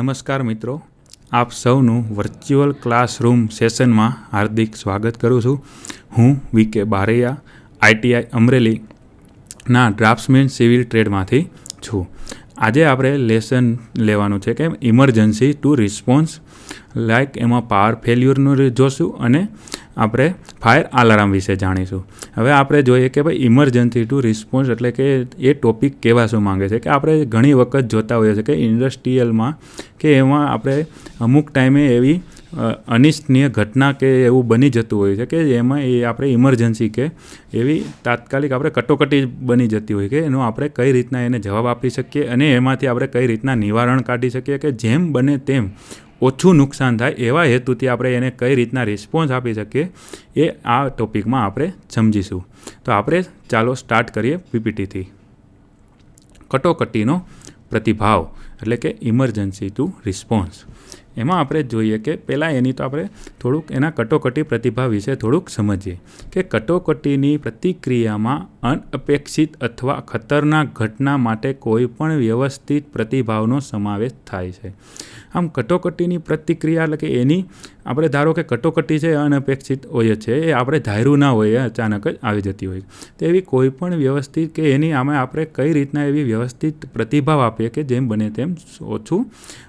નમસ્કાર મિત્રો, આપ સૌનું વર્ચ્યુઅલ ક્લાસરૂમ સેશનમાં હાર્દિક સ્વાગત કરું છું. હું વીકે બારૈયા આઈટીઆઈ અમરેલીના ડ્રાફ્ટ્સમેન સિવિલ ટ્રેડમાંથી છું. આજે આપણે લેસન લેવાનું છે કે ઇમરજન્સી ટુ રિસ્પોન્સ, લાઈક એમાં પાવર ફેલ્યુરનું જોશું અને આપણે ફાયર અલાર્મ વિશે જાણીશું. હવે આપણે જોઈએ કે ભાઈ ઇમરજન્સી ટુ રિસ્પોન્સ એટલે કે એ ટોપિક કહેવા શું માંગે છે. કે આપણે ઘણી વખત જોતા હોઈએ છીએ કે ઇન્ડસ્ટ્રીયલમાં કે એમાં આપણે અમુક ટાઈમે એવી અનિચ્છનીય ઘટના કે એવું બની જતું હોય છે કે એમાં એ આપણે ઇમરજન્સી કે એવી તાત્કાલિક આપણે કટોકટી બની જતી હોય કે એનો આપણે કઈ રીતના એને જવાબ આપી શકીએ અને એમાંથી આપણે કઈ રીતના નિવારણ કાઢી શકીએ કે જેમ બને તેમ ઓછું નુકસાન થાય એવા હેતુથી આપણે એને કઈ રીતના રિસ્પોન્સ આપી શકીએ એ આ ટોપિકમાં આપણે સમજીશું. તો આપણે ચાલો સ્ટાર્ટ કરીએ પીપીટીથી. કટોકટીનો પ્રતિભાવ એટલે કે ઇમરજન્સી ટુ રિસ્પોન્સ. એમાં આપણે જોઈએ કે પહેલાં એની તો આપણે થોડુંક એના કટોકટી પ્રતિભાવ વિશે થોડુંક સમજીએ કે કટોકટીની પ્રતિક્રિયામાં અનઅપેક્ષિત અથવા ખતરનાક ઘટના માટે કોઈ પણ વ્યવસ્થિત પ્રતિભાવનો સમાવેશ થાય છે. આમ કટોકટીની પ્રતિક્રિયા એટલે કે એની આપણે ધારો કે કટોકટી છે અનઅપેક્ષિત હોય છે, એ આપણે ધાર્યું ના હોય, અચાનક જ આવી જતી હોય. તો એવી કોઈ પણ વ્યવસ્થિત કે એની આમાં આપણે કઈ રીતના એવી વ્યવસ્થિત પ્રતિભાવ આપીએ કે જેમ બને તેમ ઓછું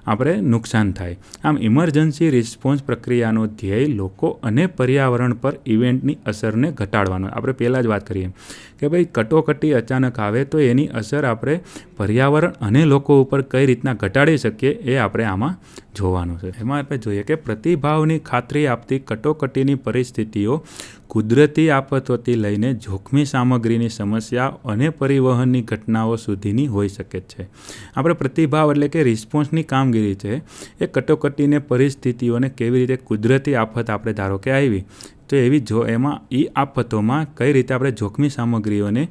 આપણે નુકસાન થાય. આમ ઇમરજન્સી રિસ્પોન્સ પ્રક્રિયાનો ધ્યેય લોકો અને પર્યાવરણ પર ઇવેન્ટની અસરને ઘટાડવાનો. આપણે પહેલાં જ વાત કરીએ કે ભાઈ કટોકટી અચાનક આવે તો એની અસર આપણે પર્યાવરણ અને લોકો ઉપર કઈ રીતના ઘટાડી શકીએ એ આપણે આમાં જોવાનું છે. એમાં આપણે જોઈએ કે પ્રતિભાવની ખાતરી આપતી કટોકટીની પરિસ્થિતિઓ કુદરતી આફતોથી લઈને જોખમી સામગ્રીની સમસ્યા અને પરિવહનની ઘટનાઓ સુધીની હોઈ શકે છે. આપણે પ્રતિભાવ એટલે કે રિસ્પોન્સની કામગીરી છે એ કટોકટીને પરિસ્થિતિઓને કેવી રીતે કુદરતી આફત આપણે ધારો કે આવી તો એવી એમાં એ આફતોમાં કઈ રીતે આપણે જોખમી સામગ્રીઓને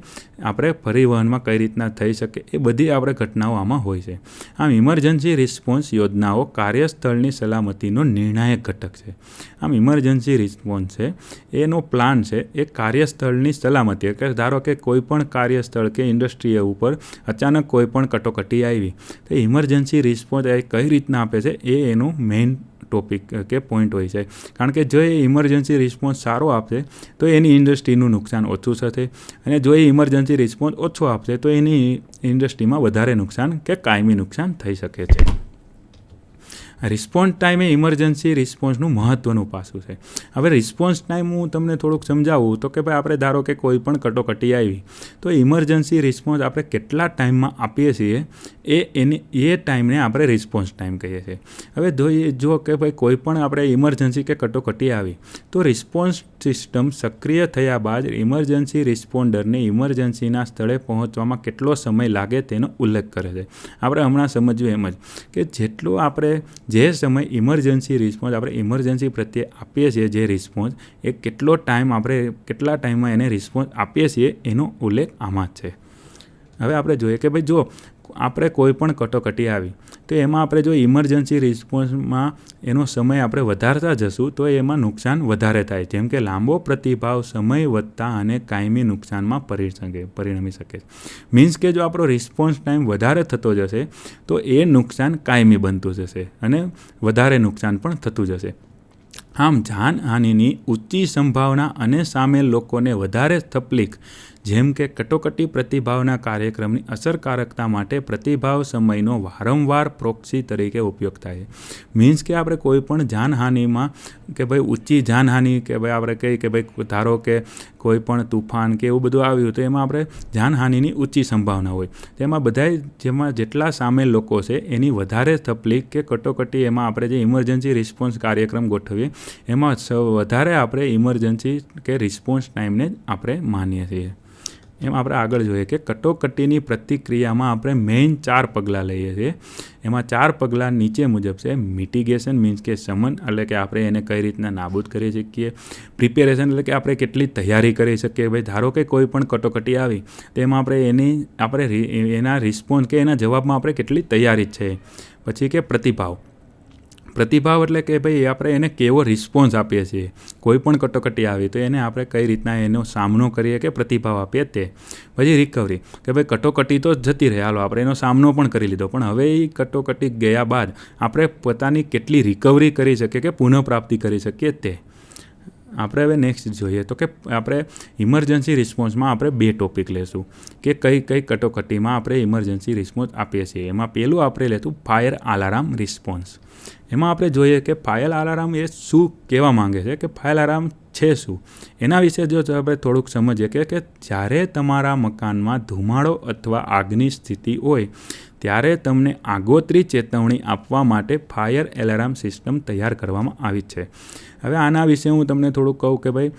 આપણે પરિવહનમાં કઈ રીતના થઈ શકે એ બધી આપણે ઘટનાઓ આમાં હોય છે. આમ ઇમરજન્સી રિસ્પોન્સ યોજનાઓ કાર્યસ્થળની સલામતીનો નિર્ણાયક ઘટક છે. આમ ઇમરજન્સી રિસ્પોન્સ છે એનો પ્લાન છે એ કાર્યસ્થળની સલામતી કે ધારો કે કોઈ પણ કાર્યસ્થળ કે ઇન્ડસ્ટ્રી ઉપર અચાનક કોઈ પણ કટોકટી આવી તો ઇમરજન્સી રિસ્પોન્સ એ કઈ રીતના આપે છે એ એનું મેઇન ટોપિક કે પોઈન્ટ હોય છે. કારણ કે જો એ ઇમરજન્સી રિસ્પોન્સ સારો આપશે તો એની ઇન્ડસ્ટ્રીનું નુકસાન ઓછું થશે અને જો એ ઇમરજન્સી રિસ્પોન્સ ઓછો આપશે તો એની ઇન્ડસ્ટ્રીમાં વધારે નુકસાન કે કાયમી નુકસાન થઈ શકે છે. રિસ્પોન્સ ટાઈમ એ ઇમરજન્સી રિસ્પોન્સનું મહત્ત્વનું પાસું છે. હવે રિસ્પોન્સ ટાઈમ હું તમને થોડુંક સમજાવું તો કે ભાઈ આપણે ધારો કે કોઈ પણ કટોકટી આવી તો ઇમરજન્સી રિસ્પોન્સ આપણે કેટલા ટાઈમમાં આપીએ છીએ એ ટાઈમને આપણે રિસ્પોન્સ ટાઈમ કહીએ છીએ. હવે જો કે ભાઈ કોઈ પણ આપણે ઇમરજન્સી કે કટોકટી આવી તો રિસ્પોન્સ સિસ્ટમ સક્રિય થયા બાદ ઇમરજન્સી રિસ્પોન્ડરને ઇમરજન્સીના સ્થળે પહોંચવામાં કેટલો સમય લાગે તેનો ઉલ્લેખ કરે છે. આપણે હમણાં સમજ્યું એમ જ કે જેટલું આપણે જે સમય ઇમરજન્સી રિસ્પોન્સ આપણે ઇમરજન્સી પ્રત્યે આપીએ છીએ જે રિસ્પોન્સ એ કેટલો ટાઈમ આપણે કેટલા ટાઈમમાં એને રિસ્પોન્સ આપીએ છીએ એનો ઉલ્લેખ આમાં જ છે. હવે આપણે જોઈએ કે ભાઈ જો આપણે કોઈ પણ કટોકટી આવી તો એમાં આપણે જો ઇમરજન્સી રિસ્પોન્સમાં એનો સમય આપણે વધારતા જશું તો એમાં નુકસાન વધારે થાય. જેમ કે લાંબો પ્રતિભાવ સમય વધતા અને કાયમી નુકસાનમાં પરિણમી શકે. મીન્સ કે જો આપણો રિસ્પોન્સ ટાઈમ વધારે થતો જશે તો એ નુકસાન કાયમી બનતું જશે અને વધારે નુકસાન પણ થતું જશે. આમ જાનહાનિની ઊંચી સંભાવના અને સામેલ લોકોને વધારે તકલીફ જેમ કે કટોકટી પ્રતિભાવના કાર્યક્રમની અસરકારકતા માટે પ્રતિભાવ સમયનો વારંવાર પ્રોક્સી તરીકે ઉપયોગ થાય છે. મીન્સ કે આપણે કોઈ પણ જાનહાનિમાં કે ભાઈ ઊંચી જાનહાનિ કે ભાઈ આપણે કહીએ કે ભાઈ ધારો કે કોઈ પણ તુફાન કે એવું બધું આવ્યું તો એમાં આપણે જાનહાનિની ઊંચી સંભાવના હોય તેમાં બધાય જેમાં જેટલા સામેલ લોકો છે એની વધારે તકલીફ કે કટોકટી એમાં આપણે જે ઇમરજન્સી રિસ્પોન્સ કાર્યક્રમ ગોઠવીએ એમાં વધારે આપણે ઇમરજન્સી કે રિસ્પોન્સ ટાઈમને જ આપણે માનીએ છીએ. એમ આપણે આગળ જોઈએ કે કટોકટીની પ્રતિક્રિયામાં આપણે મેઇન 4 પગલાં લઈએ છીએ. એમાં 4 પગલાં નીચે મુજબ છે. મિટિગેશન મીન્સ કે શમન એટલે કે આપણે એને કઈ રીતના નાબૂદ કરી શકીએ. પ્રિપેરેશન એટલે કે આપણે કેટલી તૈયારી કરી શકીએ. ભાઈ ધારો કે કોઈ પણ કટોકટી આવી તો એમાં આપણે એના રિસ્પોન્સ કે એના જવાબમાં આપણે કેટલી તૈયારી છે. પછી કે પ્રતિભાવ પ્રતિભાવ એટલે કે ભાઈ આપણે એને કેવો રિસ્પોન્સ આપીએ છીએ. કોઈ પણ કટોકટી આવી તો એને આપણે કઈ રીતના એનો સામનો કરીએ કે પ્રતિભાવ આપીએ તે. પછી રિકવરી કે ભાઈ કટોકટી તો જતી રહે, હાલો આપણે એનો સામનો પણ કરી લીધો, પણ હવે એ કટોકટી ગયા બાદ આપણે પોતાની કેટલી રિકવરી કરી શકીએ કે પુનઃપ્રાપ્તિ કરી શકીએ તે. આપણે હવે નેક્સ્ટ જોઈએ તો કે આપણે ઇમરજન્સી રિસ્પોન્સમાં આપણે 2 ટોપિક લેશું કે કઈ કટોકટીમાં આપણે ઇમરજન્સી રિસ્પોન્સ આપીએ છીએ. એમાં પહેલું આપણે લેતું ફાયર અલાર્મ રિસ્પોન્સ. એમાં આપણે જોઈએ કે ફાયર અલાર્મ એ શું કહેવા માંગે છે, કે ફાયર અલાર્મ છે શું, એના વિશે જો આપણે થોડુંક સમજીએ કે જ્યારે તમારા મકાનમાં ધુમાડો અથવા આગની સ્થિતિ હોય ત્યારે તમને આગોતરી ચેતવણી આપવા માટે ફાયર એલાર્મ સિસ્ટમ તૈયાર કરવામાં આવી છે. હવે આના વિશે હું તમને થોડુંક કહું કે ભાઈ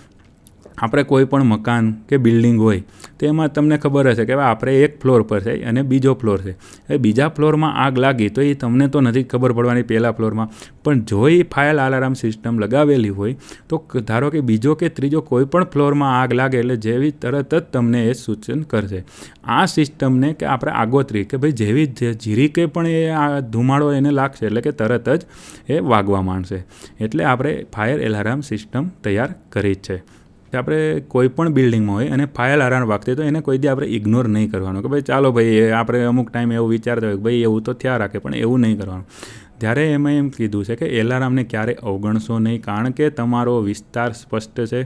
આપણે કોઈ પણ મકાન કે બિલ્ડિંગ હોય તો એમાં તમને ખબર હશે કે આપણે એક ફ્લોર પર છે અને બીજો ફ્લોર છે. એ બીજા ફ્લોરમાં આગ લાગી તો એ તમને તો નથી ખબર પડવાની પહેલા ફ્લોરમાં, પણ જો એ ફાયર અલાર્મ સિસ્ટમ લગાવેલી હોય તો ધારો કે બીજો કે ત્રીજો કોઈ પણ ફ્લોરમાં આગ લાગે એટલે જેવી તરત જ તમને એ સૂચન કરશે. આ સિસ્ટમને કે આપણે આગોતરી કે ભાઈ જેવી જીરી કે પણ એ આ ધુમાડો એને લાગશે એટલે કે તરત જ એ વાગવા માંડશે. એટલે આપણે ફાયર એલાર્મ સિસ્ટમ તૈયાર કરી છે. કે આપણે કોઈ પણ બિલ્ડિંગમાં હોય અને ફાયર અલાર્મ વાગતી તો એને કોઈ દી આપણે ઇગ્નોર નહીં કરવાનું કે ભાઈ ચાલો ભાઈ આપણે અમુક ટાઈમ એવું વિચારતા હોય કે ભાઈ એવું તો થયા રાખે, પણ એવું નહીં કરવાનું. ત્યારે એમાં એમ કીધું છે કે એલાર્મને ક્યારેય અવગણશો નહીં, કારણ કે તમારો વિસ્તાર સ્પષ્ટ છે,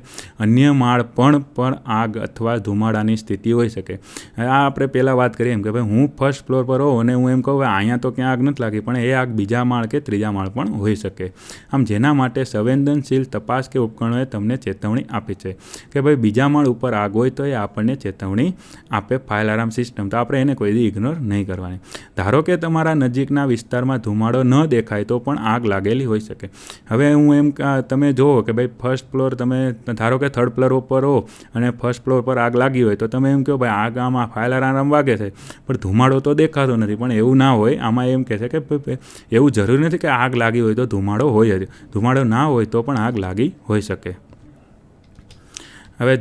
અન્ય માળ પણ આગ અથવા ધુમાડાની સ્થિતિ હોઈ શકે. આ આપણે પહેલાં વાત કરીએ એમ કે ભાઈ હું ફર્સ્ટ ફ્લોર પર હોઉં અને હું એમ કહું ભાઈ અહીંયા તો ક્યાં આગ નથી લાગી, પણ એ આગ બીજા માળ કે ત્રીજા માળ પણ હોઈ શકે. આમ જેના માટે સંવેદનશીલ તપાસ કે ઉપકરણોએ તમને ચેતવણી આપી છે કે ભાઈ બીજા માળ ઉપર આગ હોય તો એ આપણને ચેતવણી આપે ફાયર અલાર્મ સિસ્ટમ, તો આપણે એને કોઈ દી ઇગ્નોર નહીં કરવાની. ધારો કે તમારા નજીકના વિસ્તારમાં ધુમાડો ન દેખાય તો પણ આગ લાગેલી હોઈ શકે. હવે હું એમ તમે જુઓ કે ભાઈ ફર્સ્ટ ફ્લોર તમે ધારો કે થર્ડ ફ્લોર ઉપર હો અને ફર્સ્ટ ફ્લોર પર આગ લાગી હોય તો તમે એમ કહો ભાઈ આગ આમાં ફાયર અલાર્મ વાગે છે પણ ધુમાડો તો દેખાતો નથી, પણ એવું ના હોય. આમાં એમ કહે છે કે એવું જરૂરી નથી કે આગ લાગી હોય તો ધુમાડો હોય જ, ધુમાડો ના હોય તો પણ આગ લાગી હોઈ શકે. હવે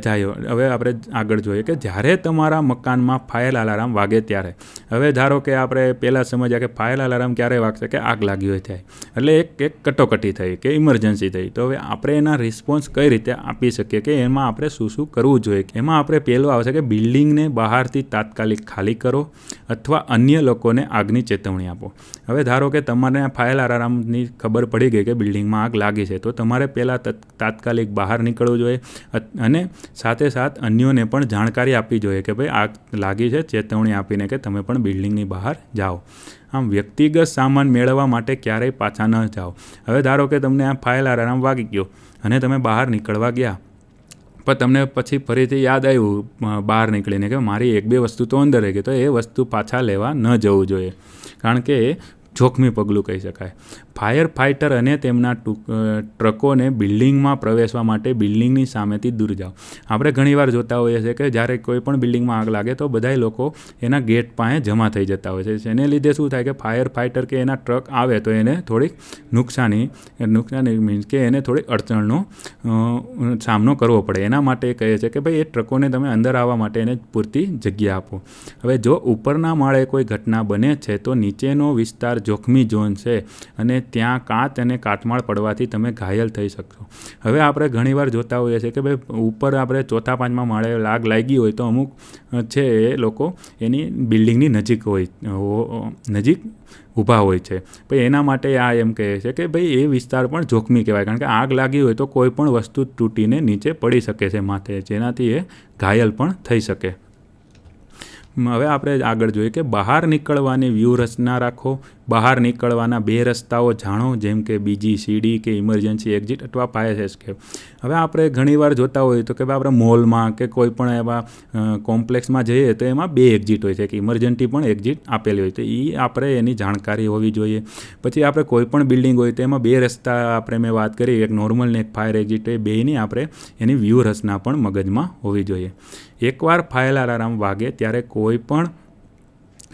આપણે આગળ જોઈએ કે જ્યારે તમારા મકાનમાં ફાયર અલાર્મ વાગે ત્યારે. હવે ધારો કે આપણે પહેલાં સમજ્યા કે ફાયર અલાર્મ ક્યારે વાગશે કે આગ લાગી હોય થાય, એટલે એક કટોકટી થઈ કે ઇમરજન્સી થઈ. તો હવે આપણે એના રિસ્પોન્સ કઈ રીતે આપી શકીએ કે એમાં આપણે શું કરવું જોઈએ. એમાં આપણે પહેલું આવશે કે બિલ્ડિંગને બહારથી તાત્કાલિક ખાલી કરો અથવા અન્ય લોકોને આગની ચેતવણી આપો. હવે ધારો કે તમારે ફાયર અલાર્મની ખબર પડી ગઈ કે બિલ્ડિંગમાં આગ લાગી છે, તો તમારે પહેલાં તાત્કાલિક બહાર નીકળવું જોઈએ અને સાથે અન્યોને પણ જાણકારી આપવી જોઈએ કે ભાઈ આગ લાગી છે, ચેતવણી આપીને કે તમે પણ બિલ્ડિંગની બહાર જાઓ. આમ વ્યક્તિગત સામાન મેળવવા માટે ક્યારેય પાછા ન જાઓ. હવે ધારો કે તમને આ ફાયર અલાર્મ વાગી ગયો અને તમે બહાર નીકળવા ગયા, પણ તમને પછી ફરીથી યાદ આવ્યું બહાર નીકળીને કે મારી 1-2 વસ્તુ તો અંદર રહી ગઈ, તો એ વસ્તુ પાછા લેવા ન જવું જોઈએ, કારણ કે એ જોખમી પગલું કહી શકાય. ફાયર ફાઇટર અને તેમના ટ્રકોને બિલ્ડિંગમાં પ્રવેશવા માટે બિલ્ડિંગની સામેથી દૂર જાઓ. આપણે ઘણીવાર જોતા હોઈએ છીએ કે જ્યારે કોઈ પણ બિલ્ડિંગમાં આગ લાગે તો બધાય લોકો એના ગેટ પાસે જમા થઈ જતા હોય છે. એને લીધે શું થાય કે ફાયર ફાઇટર કે એના ટ્રક આવે તો એને થોડીક નુકસાની મીન્સ કે એને થોડીક અડચણનો સામનો કરવો પડે. એના માટે કહે છે કે ભાઈ એ ટ્રકોને તમે અંદર આવવા માટે એને પૂરતી જગ્યા આપો. હવે જો ઉપરના માળે કોઈ ઘટના બને છે તો નીચેનો વિસ્તાર જોખમી ઝોન છે અને ત્યાં કાચ અને કાટમાળ પડવાથી તમે ઘાયલ થઈ શકશો. હવે આપણે ઘણીવાર જોતા હોઈએ છીએ કે ભાઈ ઉપર આપણે 4-5મા માળે આગ લાગી હોય તો અમુક છે એ લોકો એની બિલ્ડિંગની નજીક ઊભા હોય છે. ભાઈ એના માટે આ એમ કહે છે કે ભાઈ એ વિસ્તાર પણ જોખમી કહેવાય, કારણ કે આગ લાગી હોય તો કોઈ પણ વસ્તુ તૂટીને નીચે પડી શકે છે માથે, જેનાથી એ ઘાયલ પણ થઈ શકે. હવે આપણે આગળ જોઈએ કે બહાર નીકળવાની વ્યૂહરચના રાખો. બહાર નીકળવાના 2 રસ્તાઓ જાણો, જેમ કે બીજી સીડી કે ઇમરજન્સી એક્ઝિટ અથવા ફાયર એસ્કેપ. હવે આપણે ઘણીવાર જોતા હોઈએ તો કે આપણે મોલમાં કે કોઈ પણ એવા કોમ્પ્લેક્સમાં જઈએ તો એમાં 2 એક્ઝિટ હોય છે, કે ઇમરજન્સી પણ એક્ઝિટ આપેલી હોય, તો એ આપણે એની જાણકારી હોવી જોઈએ. પછી આપણે કોઈ પણ બિલ્ડિંગ હોય તો એમાં 2 રસ્તા આપણે મેં વાત કરી, એક નોર્મલ ને એક ફાયર એક્ઝિટ, એ બેયની આપણે એની વ્યૂહરચના પણ મગજમાં હોવી જોઈએ. એકવાર ફાયર અલાર્મ વાગે ત્યારે કોઈ પણ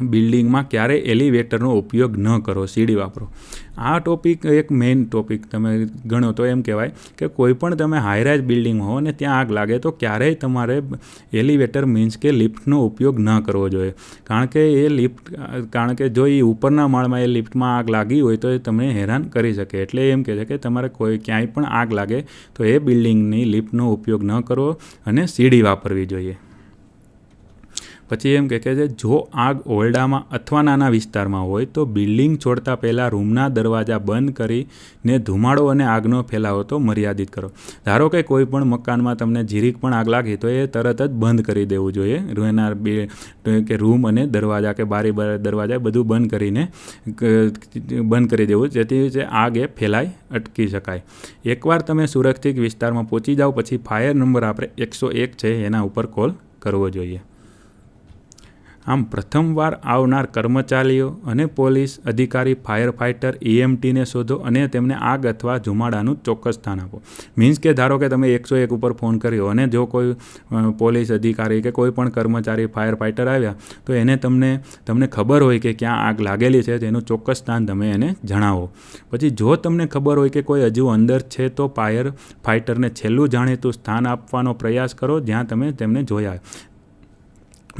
બિલ્ડિંગમાં ક્યારેય એલિવેટરનો ઉપયોગ ન કરો, સીડી વાપરો. આ ટોપિક એક મેઇન ટોપિક તમે ગણો તો એમ કહેવાય કે કોઈ પણ તમે હાઈરાઇઝ બિલ્ડિંગમાં હો ને ત્યાં આગ લાગે તો ક્યારેય તમારે એલિવેટર મીન્સ કે લિફ્ટનો ઉપયોગ ન કરવો જોઈએ. કારણ કે જો એ ઉપરના માળમાં એ લિફ્ટમાં આગ લાગી હોય તો એ તમને હેરાન કરી શકે. એટલે એમ કહે છે કે તમારે ક્યાંય પણ આગ લાગે તો એ બિલ્ડિંગની લિફ્ટનો ઉપયોગ ન કરવો અને સીડી વાપરવી જોઈએ. પછી એમ કહે છે જો આગ ઓરડામાં અથવા નાના વિસ્તારમાં હોય તો બિલ્ડિંગ છોડતા પહેલાં રૂમના દરવાજા બંધ કરીને ધુમાડો અને આગનો ફેલાવો તો મર્યાદિત કરો. ધારો કે કોઈ પણ મકાનમાં તમને જીરીક પણ આગ લાગી તો એ તરત જ બંધ કરી દેવું જોઈએ. કે રૂમ અને દરવાજા કે બારી દરવાજા બધું બંધ કરી દેવું, જેથી જે આગ એ ફેલાય અટકી શકાય. એકવાર તમે સુરક્ષિત વિસ્તારમાં પહોંચી જાઓ પછી ફાયર નંબર આપણે 101 છે એના ઉપર કોલ કરવો જોઈએ. આમ પ્રથમવાર આવનાર કર્મચારીઓ અને પોલીસ અધિકારી, ફાયર ફાઇટર, EMTને શોધો અને તેમને આગ અથવા ધુમાડાનું ચોક્કસ સ્થાન આપો. મીન્સ કે ધારો કે તમે 101 ઉપર ફોન કર્યો અને જો કોઈ પોલીસ અધિકારી કે કોઈ પણ કર્મચારી, ફાયર ફાઇટર આવ્યા તો એને તમને ખબર હોય કે ક્યાં આગ લાગેલી છે તેનું ચોક્કસ સ્થાન તમે એને જણાવો. પછી જો તમને ખબર હોય કે કોઈ હજુ અંદર છે તો ફાયર ફાઇટરને છેલ્લું જાણીતું સ્થાન આપવાનો પ્રયાસ કરો જ્યાં તમે તેમને જોયા.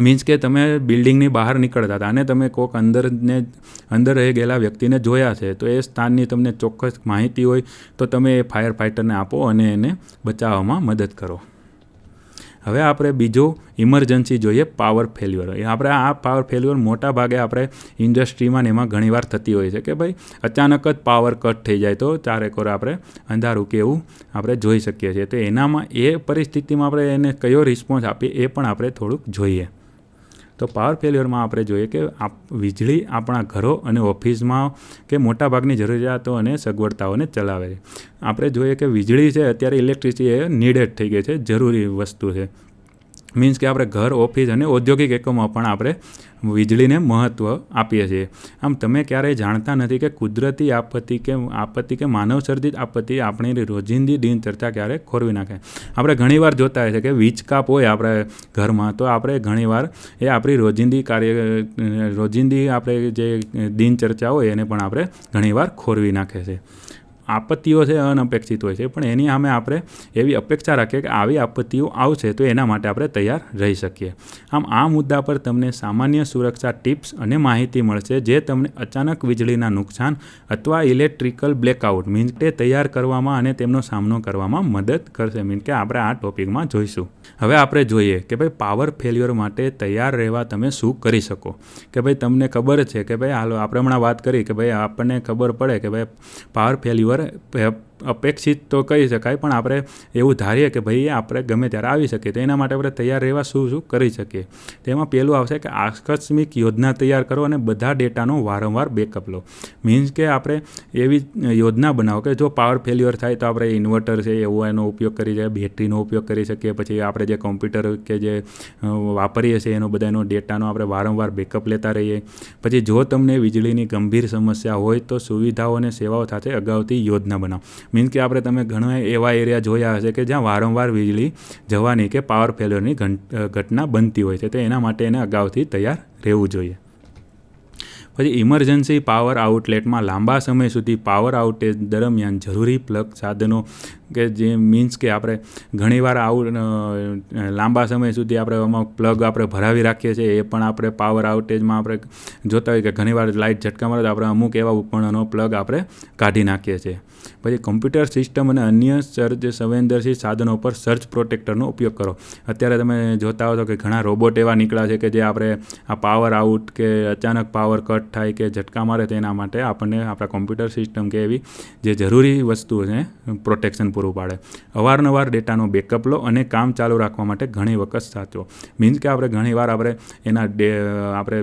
મીન્સ કે તમે બિલ્ડિંગની બહાર નીકળતા હતા અને તમે કોઈક અંદર રહી ગયેલા વ્યક્તિને જોયા છે તો એ સ્થાનની તમને ચોક્કસ માહિતી હોય તો તમે એ ફાયર ફાઇટરને આપો અને એને બચાવવામાં મદદ કરો. હવે આપણે બીજો ઇમરજન્સી જોઈએ, પાવર ફેલ્યુઅર. આપણે આ પાવર ફેલ્યુઅર મોટા ભાગે આપણે ઇન્ડસ્ટ્રીમાં ને એમાં ઘણીવાર થતી હોય છે કે ભાઈ અચાનક જ પાવર કટ થઈ જાય તો ચારેકોર આપણે અંધારું કે એવું આપણે જોઈ શકીએ છીએ. તો એનામાં એ પરિસ્થિતિમાં આપણે એને કયો રિસ્પોન્સ આપીએ એ પણ આપણે થોડુંક જોઈએ. તો પાવર ફેલ્યુઅરમાં આપણે જોઈએ કે વીજળી આપણા ઘરો અને ઓફિસમાં કે મોટાભાગની જરૂરિયાતો અને સગવડતાઓને ચલાવે છે. આપણે જોઈએ કે વીજળી છે અત્યારે ઇલેક્ટ્રિસિટી એ નીડેડ થઈ ગઈ છે, જરૂરી વસ્તુ છે. મીન્સ કે આપણે ઘર, ઓફિસ અને ઔદ્યોગિક એકમોમાં પણ આપણે વીજળીને મહત્ત્વ આપીએ છીએ. આમ તમે ક્યારેય જાણતા નથી કે કુદરતી આપત્તિ કે માનવસર્જિત આપત્તિ આપણી રોજિંદી દિનચર્યા ક્યારે ખોરવી નાખે. આપણે ઘણીવાર જોતા હોય છે કે વીજ કાપ હોય આપણે ઘરમાં તો આપણે ઘણીવાર એ આપણી રોજિંદી આપણે જે દિનચર્યા હોય એને પણ આપણે ઘણીવાર ખોરવી નાખે છે. આપત્તિઓ છે અનપેક્ષિત હોય છે પણ એની સામે આપણે એવી અપેક્ષા રાખીએ કે આવી આપત્તિઓ આવશે તો એના માટે આપણે તૈયાર રહી શકીએ. આમ આ મુદ્દા પર તમને સામાન્ય સુરક્ષા ટિપ્સ અને માહિતી મળશે જે તમને અચાનક વીજળીના નુકસાન અથવા ઇલેક્ટ્રિકલ બ્લેકઆઉટ મીન્સ કે તૈયાર કરવામાં અને તેમનો સામનો કરવામાં મદદ કરશે. મીન્સ કે આપણે આ ટોપિકમાં જોઈશું. હવે આપણે જોઈએ કે ભાઈ પાવર ફેલ્યુઅર માટે તૈયાર રહેવા તમે શું કરી શકો. કે ભાઈ તમને ખબર છે કે ભાઈ હાલો આપણે હમણાં વાત કરી કે ભાઈ આપણને ખબર પડે કે ભાઈ પાવર ફેલ્યુઅર અપેક્ષિત તો કહી શકાય પણ આપણે એવું ધારીએ કે ભાઈ આપણે ગમે ત્યારે આવી શકીએ તો એના માટે આપણે તૈયાર રહેવા શું કરી શકીએ. તેમાં પહેલું આવશે કે આકસ્મિક યોજના તૈયાર કરો અને બધા ડેટાનો વારંવાર બેકઅપ લો. મીન્સ કે આપણે એવી યોજના બનાવો કે જો પાવર ફેલ્યુઅર થાય તો આપણે ઇન્વર્ટર છે એવો એનો ઉપયોગ કરી શકીએ, બેટરીનો ઉપયોગ કરી શકીએ. પછી આપણે જે કોમ્પ્યુટર કે જે વાપરીએ છીએ એનો બધાનો ડેટાનો આપણે વારંવાર બેકઅપ લેતા રહીએ. પછી જો તમને વીજળીની ગંભીર સમસ્યા હોય તો સુવિધાઓ અને સેવાઓ સાથે અગાઉથી યોજના બનાવો. મીન્સ કે તમે ઘણા એવા એરિયા જોયા હશે કે જ્યાં વારંવાર વીજળી જવાની કે પાવર ફેલ્યુઅરની ઘટના બનતી હોય છે તો એના માટે એને અગાઉથી તૈયાર રહેવું જોઈએ. પછી ઇમરજન્સી પાવર આઉટલેટમાં લાંબા સમય સુધી પાવર આઉટેજ દરમિયાન જરૂરી પ્લગ સાધનો કે જે મીન્સ કે આપણે ઘણીવાર લાંબા સમય સુધી આપણે આમાં પ્લગ આપણે ભરાવી રાખીએ છીએ એ પણ આપણે પાવર આઉટેજમાં આપણે જોતા હોય કે ઘણીવાર લાઇટ ઝટકા મારે તો આપણે અમુક એવા ઉપકરણોનો પ્લગ આપણે કાઢી નાખીએ છીએ. પછી કોમ્પ્યુટર સિસ્ટમ અને અન્ય સર્જ સંવેદનશીલ સાધનો પર સર્જ પ્રોટેક્ટરનો ઉપયોગ કરો. અત્યારે તમે જોતા હો તો કે ઘણા રોબોટ એવા નીકળ્યા છે કે જે આપણે આ પાવર આઉટ કે અચાનક પાવર કટ થાય કે ઝટકા મારે તેના માટે આપણને આપણા કોમ્પ્યુટર સિસ્ટમ કે એવી જે જરૂરી વસ્તુ છે પ્રોટેક્શન પૂરું પાડે. અવારનવાર ડેટાનો બેકઅપ લો અને કામ ચાલુ રાખવા માટે ઘણી વખત સાચવો. મીન્સ કે આપણે ઘણીવાર આપણે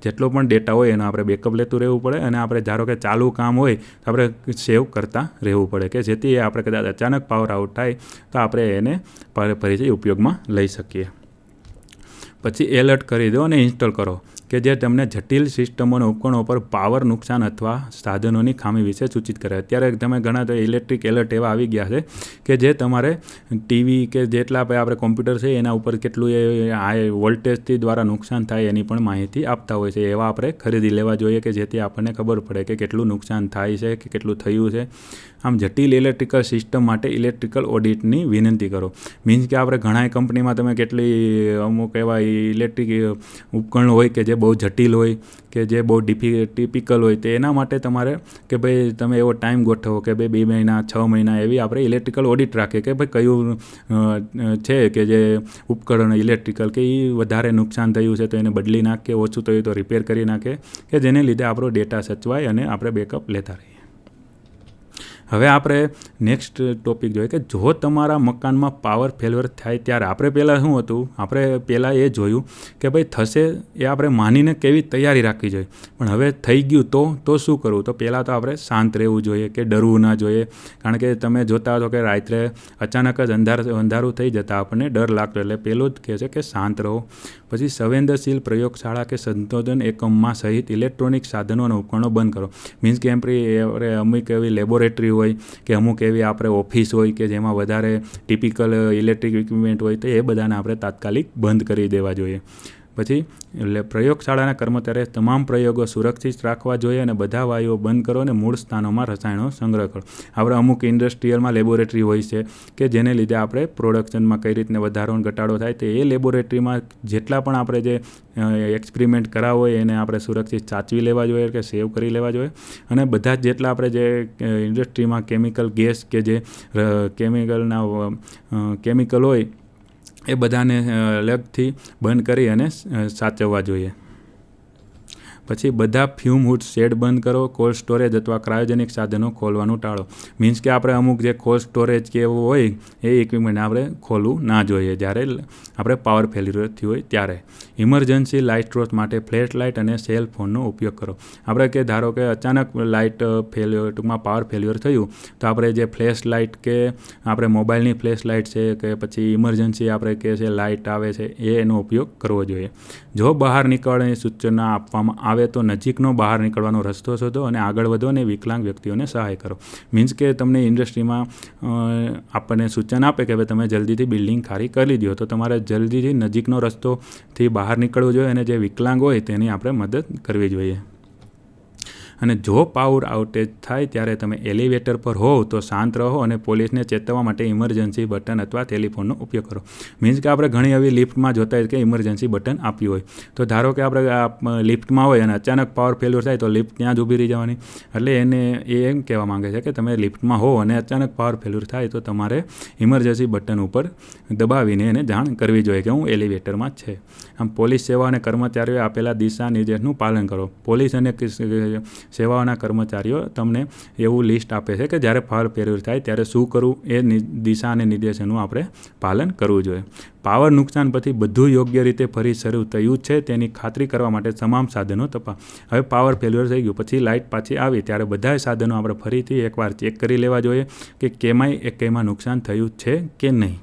જેટલો પણ ડેટા હોય એનો આપણે બેકઅપ લેતું રહેવું પડે અને આપણે ધારો કે ચાલુ કામ હોય તો આપણે સેવ કરતા રહેવું પડે કે જેથી આપણે કદાચ અચાનક પાવર આઉટ થાય તો આપણે એને ફરીથી ઉપયોગમાં લઈ શકીએ. પછી એલર્ટ કરી દો અને ઇન્સ્ટોલ કરો. કે જે તમને જટિલ સિસ્ટમો અને ઉપકરણો પર પાવર નુકસાન અથવા સાધનોની ખામી વિશે સૂચિત કરે. અત્યારે તમે ઘણા તો ઇલેક્ટ્રિક એલર્ટ એવા આવી ગયા છે કે જે તમારે ટીવી કે જેટલા આપણે કોમ્પ્યુટર છે એના ઉપર કેટલું એ હાઈ વોલ્ટેજથી દ્વારા નુકસાન થાય એની પણ માહિતી આપતા હોય છે. એવા આપણે ખરીદી લેવા જોઈએ કે જેથી આપણને ખબર પડે કે કેટલું નુકસાન થાય છે કે કેટલું થયું છે. આમ જટિલ ઇલેક્ટ્રિકલ સિસ્ટમ માટે ઇલેક્ટ્રિકલ ઓડિટની વિનંતી કરો. મીન્સ કે આપણે ઘણા કંપનીમાં તમે કેટલી અમુક એવા ઇલેક્ટ્રિક ઉપકરણો હોય કે જે બહુ જટિલ હોય કે જે બહુ ટિપિકલ હોય, તો એના માટે તમારે કે ભાઈ તમે એવો ટાઈમ ગોઠવો કે ભાઈ 2 મહિના 6 મહિના એવી આપણે ઇલેક્ટ્રિકલ ઓડિટ રાખીએ કે ભાઈ કયું છે કે જે ઉપકરણ ઇલેક્ટ્રિકલ કે એ વધારે નુકસાન થયું છે તો એને બદલી નાખે, ઓછું થયું તો રિપેર કરી નાખે કે જેને લીધે આપણો ડેટા સચવાય અને આપણે બેકઅપ લેતા રહીએ. હવે આપણે નેક્સ્ટ ટોપિક જોઈએ કે જો તમારા મકાનમાં પાવર ફેલ્યુઅર થાય ત્યારે આપણે પહેલાં શું હતું, આપણે પહેલાં એ જોયું કે ભાઈ થશે એ આપણે માનીને કેવી તૈયારી રાખવી જોઈએ. પણ હવે થઈ ગયું તો શું કરવું? તો પહેલાં તો આપણે શાંત રહેવું જોઈએ કે ડરવું ના જોઈએ. કારણ કે તમે જોતા હશો કે રાત્રે અચાનક જ અંધારું થઈ જતાં આપણને ડર લાગતો, એટલે પહેલું જ કહે છે કે શાંત રહો. પછી સંવેદનશીલ પ્રયોગશાળા કે સંશોધન એકમમાં સહિત ઇલેક્ટ્રોનિક સાધનો અને ઉપકરણો બંધ કરો. મીન્સ કે અમુક એવી લેબોરેટરી હોય કે અમુક એવી આપણે ઓફિસ હોય કે જેમાં વધારે ટિપિકલ ઇલેક્ટ્રિક ઇક્વિપમેન્ટ હોય તો એ બધાને આપણે તાત્કાલિક બંધ કરી દેવા જોઈએ. પછી પ્રયોગશાળાના કર્મચારીએ તમામ પ્રયોગો સુરક્ષિત રાખવા જોઈએ અને બધા વાયુઓ બંધ કરો અને મૂળ સ્થાનોમાં રસાયણો સંગ્રહ કરો. આપણે અમુક ઇન્ડસ્ટ્રીયલમાં લેબોરેટરી હોય છે કે જેને લીધે આપણે પ્રોડક્શનમાં કઈ રીતને વધારો ઘટાડો થાય તો એ લેબોરેટરીમાં જેટલા પણ આપણે જે એક્સપેરિમેન્ટ કરાવવો હોય એને આપણે સુરક્ષિત સાચવી લેવા જોઈએ કે સેવ કરી લેવા જોઈએ. અને બધા જ જેટલા આપણે જે ઇન્ડસ્ટ્રીમાં કેમિકલ ગેસ કે જે કેમિકલ હોય એ બધાને અલગથી બંધ કરી અને સાચવવા જોઈએ. પછી બધા ફ્યુમ હૂડ શેડ બંધ કરો. કોલ્ડ સ્ટોરેજ અથવા ક્રાયોજેનિક સાધનો ખોલવાનું ટાળો. મીન્સ કે આપણે અમુક જે કોલ્ડ સ્ટોરેજ કે એવું હોય એ ઇક્વિપમેન્ટ આપણે ખોલવું ના જોઈએ જ્યારે આપણે પાવર ફેલ્યુઅર થયું હોય ત્યારે. ઇમરજન્સી લાઇટ સ્ત્રોત માટે ફ્લેશ લાઇટ અને સેલ ફોનનો ઉપયોગ કરો. આપણે કે ધારો કે અચાનક લાઇટ ફેલ્યુઅર ટૂંકમાં પાવર ફેલ્યુઅર થયું તો આપણે જે ફ્લેશ લાઇટ કે આપણે મોબાઈલની ફ્લેશ લાઇટ છે કે પછી ઇમરજન્સી આપણે કે છે લાઇટ આવે છે એનો ઉપયોગ કરવો જોઈએ. જો બહાર નીકળવાની સૂચના આપવામાં આવે તો નજીકનો બહાર નીકળવાનો રસ્તો શોધો અને આગળ વધો અને વિકલાંગ વ્યક્તિઓને સહાય કરો. મીન્સ કે તમને ઇન્ડસ્ટ્રીમાં આપણને સૂચના આપે કે ભાઈ તમે જલ્દીથી બિલ્ડિંગ ખાલી કરી દો તો તમારે જલ્દીથી નજીકનો રસ્તોથી બહાર નીકળવું જોઈએ અને જે વિકલાંગ હોય તેની આપણે મદદ કરવી જોઈએ. અને જો પાવર આઉટેજ થાય ત્યારે તમે એલિવેટર પર હોવ તો શાંત રહો અને પોલીસને ચેતવવા માટે ઇમરજન્સી બટન અથવા ટેલિફોનનો ઉપયોગ કરો. મીન્સ કે આપણે ઘણી એવી લિફ્ટમાં જોતા હોય કે ઇમરજન્સી બટન આપ્યું હોય તો ધારો કે આપણે લિફ્ટમાં હોય અને અચાનક પાવર ફેલ્યુઅર થાય તો લિફ્ટ ત્યાં જ ઊભી રહી જવાની. એટલે એ એમ કહેવા માંગે છે કે તમે લિફ્ટમાં હો અને અચાનક પાવર ફેલ્યુઅર થાય તો તમારે ઇમરજન્સી બટન ઉપર દબાવીને એને જાણ કરવી જોઈએ કે હું એલિવેટરમાં જ છે. આમ પોલીસ સેવા અને કર્મચારીઓએ આપેલા દિશા નિર્દેશનું પાલન કરો. પોલીસ અને સેવાઓના કર્મચારીઓ તમને એવું લિસ્ટ આપે છે કે જ્યારે પાવર ફેલ્યુઅર થાય ત્યારે શું કરવું એ દિશા અને નિર્દેશોનું આપણે પાલન કરવું જોઈએ. પાવર નુકસાન પછી બધું યોગ્ય રીતે ફરી શરૂ થયું છે તેની ખાતરી કરવા માટે તમામ સાધનો તપાસ. હવે પાવર ફેલ્યુઅર થઈ ગયું પછી લાઇટ પાછી આવી ત્યારે બધા સાધનો આપણે ફરીથી એકવાર ચેક કરી લેવા જોઈએ કે કેમાં નુકસાન થયું છે કે નહીં.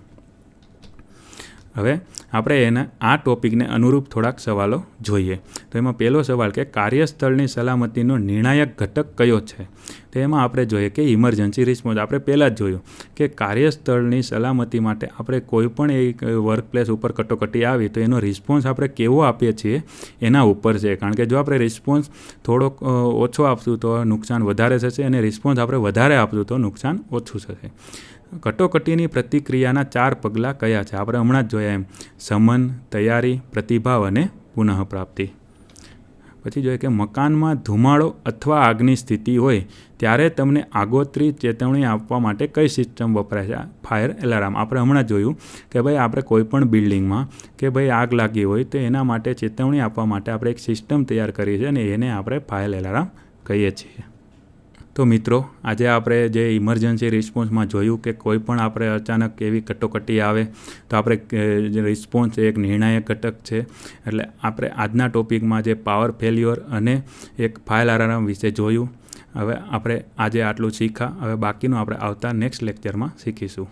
હવે આપણે આ ટોપિકને અનુરૂપ થોડાક સવાલો જોઈએ. તો એમાં પહેલો સવાલ કે કાર્યસ્થળની સલામતીનો નિર્ણાયક ઘટક કયો છે? તો એમાં આપણે જોઈએ કે ઇમરજન્સી રિસ્પોન્સ. આપણે પહેલાં જ જોયું કે કાર્યસ્થળની સલામતી માટે આપણે કોઈ પણ એક વર્કપ્લેસ ઉપર કટોકટી આવી તો એનો રિસ્પોન્સ આપણે કેવો આપીએ છીએ એના ઉપર છે. કારણ કે જો આપણે રિસ્પોન્સ થોડોક ઓછો આપશું તો નુકસાન વધારે થશે અને રિસ્પોન્સ આપણે વધારે આપશું તો નુકસાન ઓછું થશે. કટોકટીની પ્રતિક્રિયાના 4 પગલાં કયા છે? આપણે હમણાં જ જોયા એમ શમન, તૈયારી, પ્રતિભાવ અને પુનઃપ્રાપ્તિ. પછી જોઈએ કે મકાનમાં ધુમાડો અથવા આગની સ્થિતિ હોય ત્યારે તમને આગોતરી ચેતવણી આપવા માટે કઈ સિસ્ટમ વપરાય છે? Fire alarm. આપણે હમણાં જોયું કે ભાઈ આપણે કોઈ પણ બિલ્ડિંગમાં કે ભાઈ આગ લાગી હોય તો એના માટે ચેતવણી આપવા માટે આપણે એક સિસ્ટમ તૈયાર કરી છે અને એને આપણે ફાયર એલાર્મ કહીએ છીએ. તો મિત્રો આજે આપણે જે ઇમરજન્સી રિસ્પોન્સમાં જોયું કે કોઈ પણ આપણે અચાનક એવી કટોકટી આવે તો આપણે રિસ્પોન્સ એક નિર્ણાયક ઘટક છે. એટલે આપણે આજના ટોપિકમાં જે પાવર ફેલ્યુઅર અને એક ફાયર અલાર્મ વિશે જોયું. હવે આપણે આજે આટલું શીખ્યા. હવે બાકીનું આપણે આવતા નેક્સ્ટ લેક્ચરમાં શીખીશું.